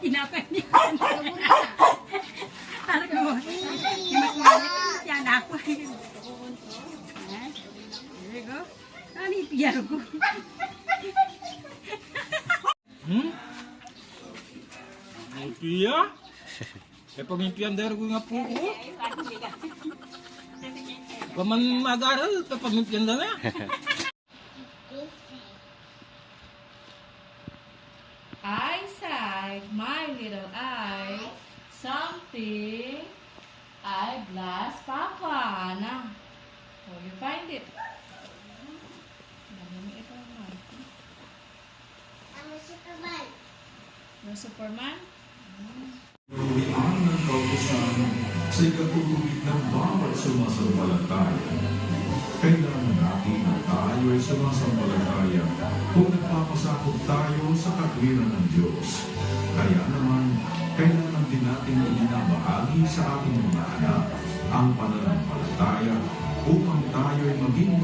Tinapay niya. Ano ko? Yan ako. There you go. Ano ipiyaro ko? Iya? Eh pamimpian dari gue ngapu. Paman mag-aral, pamimpian na. Eyesight, my little eye, something, eyeglass, Papa. Now, oh, you find it. You're Superman? Ang ng kautusan sa ikatululit ng bawat sumasampalataya. Kailangan natin na tayo ay sumasampalataya kung nagpapasakot tayo sa katwiran ng Diyos. Kaya naman, kailangan din natin ibinabahagi sa ating mga anak ang pananampalataya upang tayo ay maging